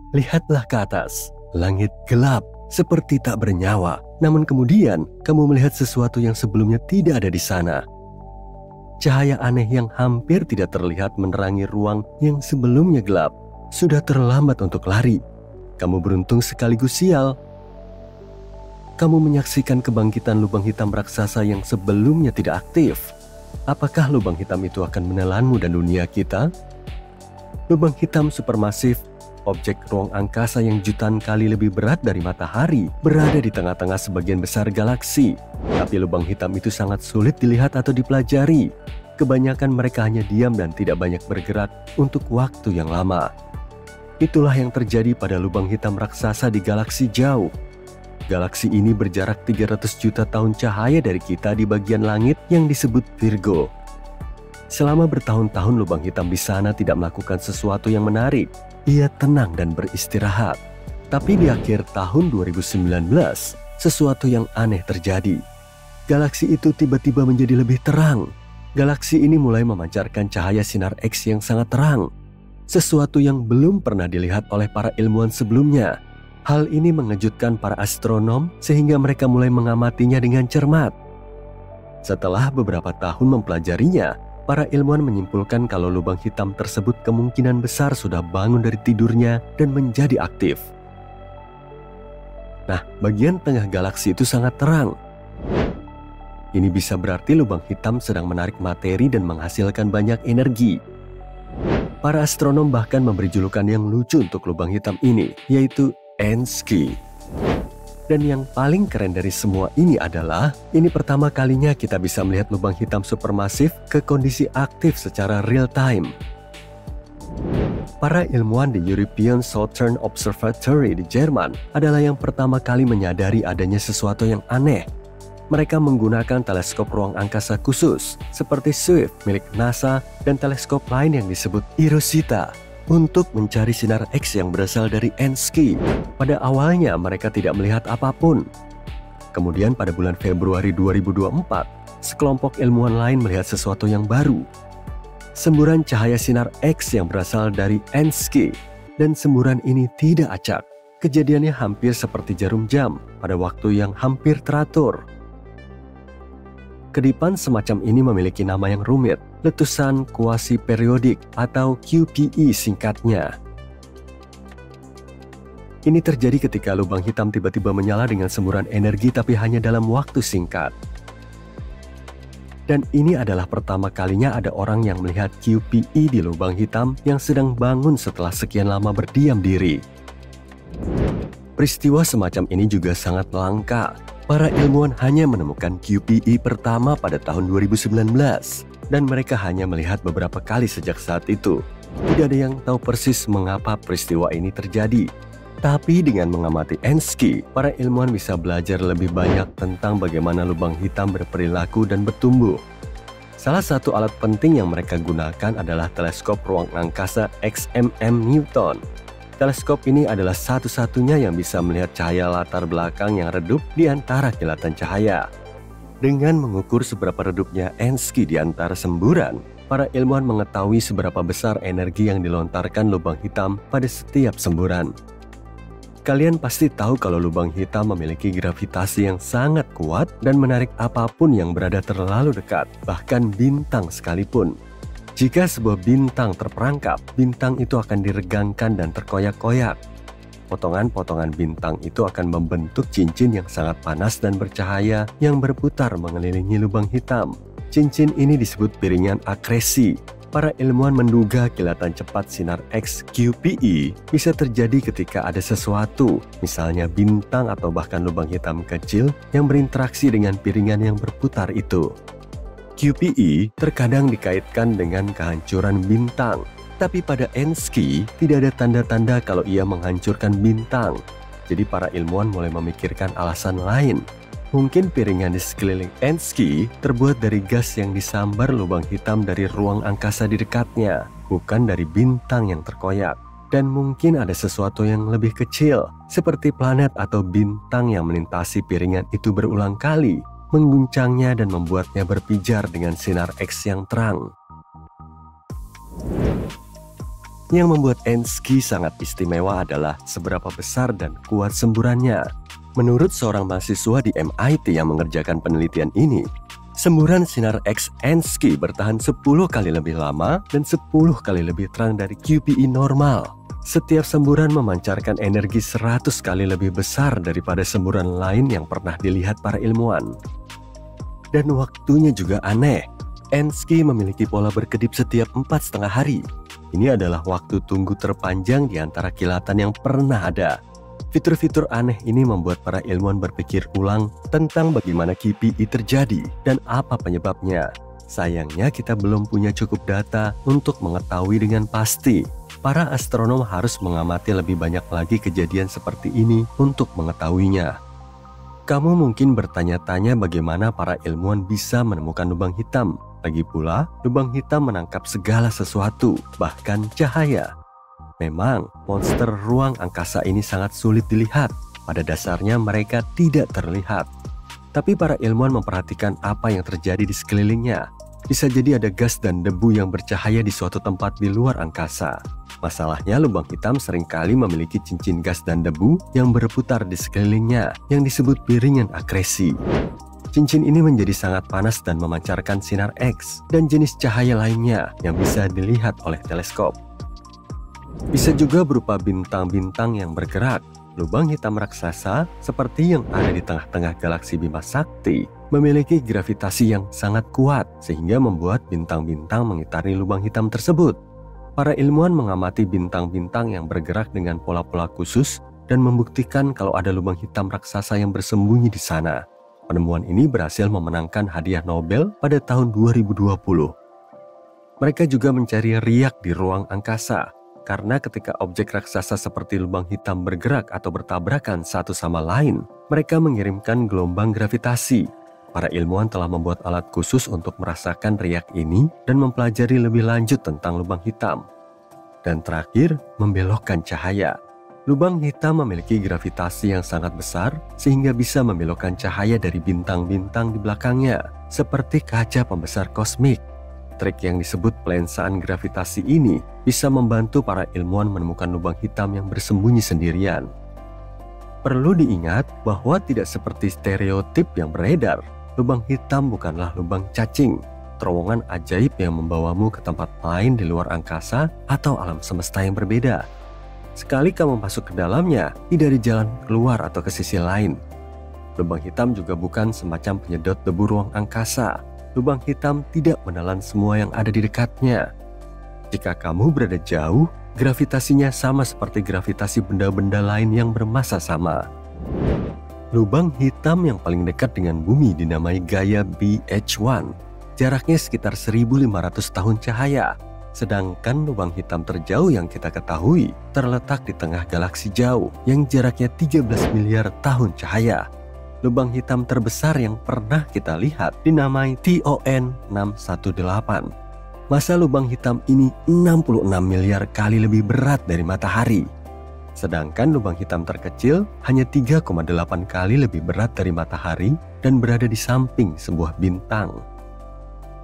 Lihatlah ke atas, langit gelap seperti tak bernyawa, namun kemudian kamu melihat sesuatu yang sebelumnya tidak ada di sana. Cahaya aneh yang hampir tidak terlihat menerangi ruang yang sebelumnya gelap. Sudah terlambat untuk lari. Kamu beruntung sekaligus sial. Kamu menyaksikan kebangkitan lubang hitam raksasa yang sebelumnya tidak aktif. Apakah lubang hitam itu akan menelanmu dan dunia kita? Lubang hitam supermasif, objek ruang angkasa yang jutaan kali lebih berat dari matahari, berada di tengah-tengah sebagian besar galaksi. Tapi lubang hitam itu sangat sulit dilihat atau dipelajari. Kebanyakan mereka hanya diam dan tidak banyak bergerak untuk waktu yang lama. Itulah yang terjadi pada lubang hitam raksasa di galaksi jauh. Galaksi ini berjarak 300 juta tahun cahaya dari kita di bagian langit yang disebut Virgo. Selama bertahun-tahun lubang hitam di sana tidak melakukan sesuatu yang menarik. Ia tenang dan beristirahat. Tapi di akhir tahun 2019, sesuatu yang aneh terjadi. Galaksi itu tiba-tiba menjadi lebih terang. Galaksi ini mulai memancarkan cahaya sinar X yang sangat terang. Sesuatu yang belum pernah dilihat oleh para ilmuwan sebelumnya. Hal ini mengejutkan para astronom sehingga mereka mulai mengamatinya dengan cermat. Setelah beberapa tahun mempelajarinya, para ilmuwan menyimpulkan kalau lubang hitam tersebut kemungkinan besar sudah bangun dari tidurnya dan menjadi aktif. Nah, bagian tengah galaksi itu sangat terang. Ini bisa berarti lubang hitam sedang menarik materi dan menghasilkan banyak energi. Para astronom bahkan memberi julukan yang lucu untuk lubang hitam ini, yaitu Ansky. Dan yang paling keren dari semua ini adalah, ini pertama kalinya kita bisa melihat lubang hitam supermasif ke kondisi aktif secara real time. Para ilmuwan di European Southern Observatory di Jerman adalah yang pertama kali menyadari adanya sesuatu yang aneh. Mereka menggunakan teleskop ruang angkasa khusus, seperti Swift milik NASA dan teleskop lain yang disebut Rosetta, untuk mencari sinar X yang berasal dari Ansky. Pada awalnya mereka tidak melihat apapun. Kemudian pada bulan Februari 2024, sekelompok ilmuwan lain melihat sesuatu yang baru. Semburan cahaya sinar X yang berasal dari Ansky. Dan semburan ini tidak acak. Kejadiannya hampir seperti jarum jam pada waktu yang hampir teratur. Kedipan semacam ini memiliki nama yang rumit, letusan kuasi periodik atau QPE singkatnya. Ini terjadi ketika lubang hitam tiba-tiba menyala dengan semburan energi tapi hanya dalam waktu singkat. Dan ini adalah pertama kalinya ada orang yang melihat QPE di lubang hitam yang sedang bangun setelah sekian lama berdiam diri. Peristiwa semacam ini juga sangat langka. Para ilmuwan hanya menemukan QPE pertama pada tahun 2019 dan mereka hanya melihat beberapa kali sejak saat itu. Tidak ada yang tahu persis mengapa peristiwa ini terjadi. Tapi dengan mengamati Ansky, para ilmuwan bisa belajar lebih banyak tentang bagaimana lubang hitam berperilaku dan bertumbuh. Salah satu alat penting yang mereka gunakan adalah teleskop ruang angkasa XMM Newton. Teleskop ini adalah satu-satunya yang bisa melihat cahaya latar belakang yang redup di antara kilatan cahaya. Dengan mengukur seberapa redupnya Ansky di antara semburan, para ilmuwan mengetahui seberapa besar energi yang dilontarkan lubang hitam pada setiap semburan. Kalian pasti tahu kalau lubang hitam memiliki gravitasi yang sangat kuat dan menarik apapun yang berada terlalu dekat, bahkan bintang sekalipun. Jika sebuah bintang terperangkap, bintang itu akan diregangkan dan terkoyak-koyak. Potongan-potongan bintang itu akan membentuk cincin yang sangat panas dan bercahaya yang berputar mengelilingi lubang hitam. Cincin ini disebut piringan akresi. Para ilmuwan menduga kilatan cepat sinar X QPE bisa terjadi ketika ada sesuatu, misalnya bintang atau bahkan lubang hitam kecil yang berinteraksi dengan piringan yang berputar itu. QPE terkadang dikaitkan dengan kehancuran bintang, tapi pada Ansky tidak ada tanda-tanda kalau ia menghancurkan bintang. Jadi para ilmuwan mulai memikirkan alasan lain. Mungkin piringan di sekeliling Ansky terbuat dari gas yang disambar lubang hitam dari ruang angkasa di dekatnya, bukan dari bintang yang terkoyak. Dan mungkin ada sesuatu yang lebih kecil, seperti planet atau bintang yang melintasi piringan itu berulang kali, mengguncangnya dan membuatnya berpijar dengan sinar X yang terang. Yang membuat Ansky sangat istimewa adalah seberapa besar dan kuat semburannya. Menurut seorang mahasiswa di MIT yang mengerjakan penelitian ini, semburan sinar X Ansky bertahan 10 kali lebih lama dan 10 kali lebih terang dari QPI normal. Setiap semburan memancarkan energi 100 kali lebih besar daripada semburan lain yang pernah dilihat para ilmuwan. Dan waktunya juga aneh. Ansky memiliki pola berkedip setiap 4,5 hari. Ini adalah waktu tunggu terpanjang di antara kilatan yang pernah ada. Fitur-fitur aneh ini membuat para ilmuwan berpikir ulang tentang bagaimana QPI terjadi dan apa penyebabnya. Sayangnya kita belum punya cukup data untuk mengetahui dengan pasti. Para astronom harus mengamati lebih banyak lagi kejadian seperti ini untuk mengetahuinya. Kamu mungkin bertanya-tanya bagaimana para ilmuwan bisa menemukan lubang hitam. Lagi pula, lubang hitam menangkap segala sesuatu, bahkan cahaya. Memang, monster ruang angkasa ini sangat sulit dilihat. Pada dasarnya mereka tidak terlihat. Tapi para ilmuwan memperhatikan apa yang terjadi di sekelilingnya. Bisa jadi ada gas dan debu yang bercahaya di suatu tempat di luar angkasa. Masalahnya, lubang hitam seringkali memiliki cincin gas dan debu yang berputar di sekelilingnya, yang disebut piringan akresi. Cincin ini menjadi sangat panas dan memancarkan sinar X dan jenis cahaya lainnya yang bisa dilihat oleh teleskop. Bisa juga berupa bintang-bintang yang bergerak. Lubang hitam raksasa seperti yang ada di tengah-tengah galaksi Bima Sakti memiliki gravitasi yang sangat kuat sehingga membuat bintang-bintang mengitari lubang hitam tersebut. Para ilmuwan mengamati bintang-bintang yang bergerak dengan pola-pola khusus dan membuktikan kalau ada lubang hitam raksasa yang bersembunyi di sana. Penemuan ini berhasil memenangkan hadiah Nobel pada tahun 2020. Mereka juga mencari riak di ruang angkasa, karena ketika objek raksasa seperti lubang hitam bergerak atau bertabrakan satu sama lain, mereka mengirimkan gelombang gravitasi. Para ilmuwan telah membuat alat khusus untuk merasakan riak ini dan mempelajari lebih lanjut tentang lubang hitam. Dan terakhir, membelokkan cahaya. Lubang hitam memiliki gravitasi yang sangat besar sehingga bisa membelokkan cahaya dari bintang-bintang di belakangnya, seperti kaca pembesar kosmik. Trik yang disebut pelensaan gravitasi ini bisa membantu para ilmuwan menemukan lubang hitam yang bersembunyi sendirian. Perlu diingat bahwa tidak seperti stereotip yang beredar, lubang hitam bukanlah lubang cacing, terowongan ajaib yang membawamu ke tempat lain di luar angkasa atau alam semesta yang berbeda. Sekali kamu masuk ke dalamnya, tidak ada jalan keluar atau ke sisi lain. Lubang hitam juga bukan semacam penyedot debu ruang angkasa. Lubang hitam tidak menelan semua yang ada di dekatnya. Jika kamu berada jauh, gravitasinya sama seperti gravitasi benda-benda lain yang bermassa sama. Lubang hitam yang paling dekat dengan bumi dinamai Gaia BH1. Jaraknya sekitar 1.500 tahun cahaya. Sedangkan lubang hitam terjauh yang kita ketahui terletak di tengah galaksi jauh yang jaraknya 13 miliar tahun cahaya. Lubang hitam terbesar yang pernah kita lihat dinamai TON 618. Massa lubang hitam ini 66 miliar kali lebih berat dari matahari. Sedangkan lubang hitam terkecil hanya 3,8 kali lebih berat dari matahari dan berada di samping sebuah bintang.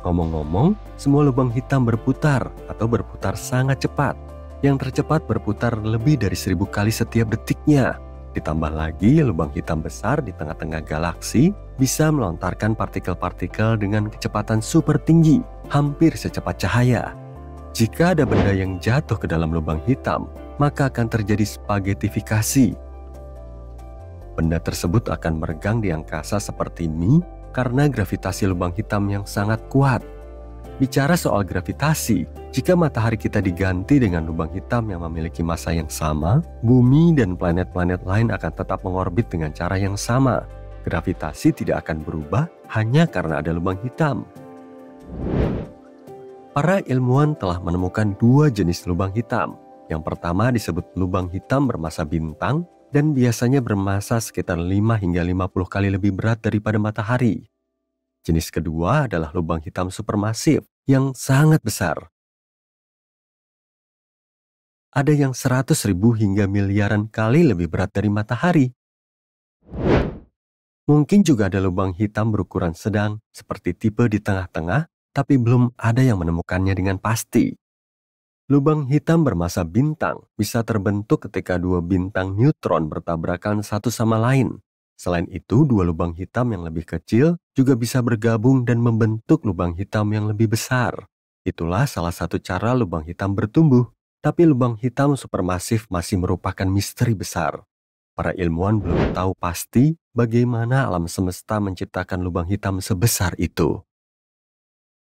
Ngomong-ngomong, semua lubang hitam berputar atau berputar sangat cepat. Yang tercepat berputar lebih dari 1.000 kali setiap detiknya. Ditambah lagi, lubang hitam besar di tengah-tengah galaksi bisa melontarkan partikel-partikel dengan kecepatan super tinggi, hampir secepat cahaya. Jika ada benda yang jatuh ke dalam lubang hitam, maka akan terjadi spagetifikasi. Benda tersebut akan meregang di angkasa seperti mie karena gravitasi lubang hitam yang sangat kuat. Bicara soal gravitasi, jika matahari kita diganti dengan lubang hitam yang memiliki massa yang sama, bumi dan planet-planet lain akan tetap mengorbit dengan cara yang sama. Gravitasi tidak akan berubah hanya karena ada lubang hitam. Para ilmuwan telah menemukan 2 jenis lubang hitam. Yang pertama disebut lubang hitam bermassa bintang dan biasanya bermassa sekitar 5 hingga 50 kali lebih berat daripada matahari. Jenis kedua adalah lubang hitam supermasif yang sangat besar. Ada yang 100.000 hingga miliaran kali lebih berat dari matahari. Mungkin juga ada lubang hitam berukuran sedang seperti tipe di tengah-tengah, tapi belum ada yang menemukannya dengan pasti. Lubang hitam bermassa bintang bisa terbentuk ketika dua bintang neutron bertabrakan satu sama lain. Selain itu, dua lubang hitam yang lebih kecil juga bisa bergabung dan membentuk lubang hitam yang lebih besar. Itulah salah satu cara lubang hitam bertumbuh. Tapi lubang hitam supermasif masih merupakan misteri besar. Para ilmuwan belum tahu pasti bagaimana alam semesta menciptakan lubang hitam sebesar itu.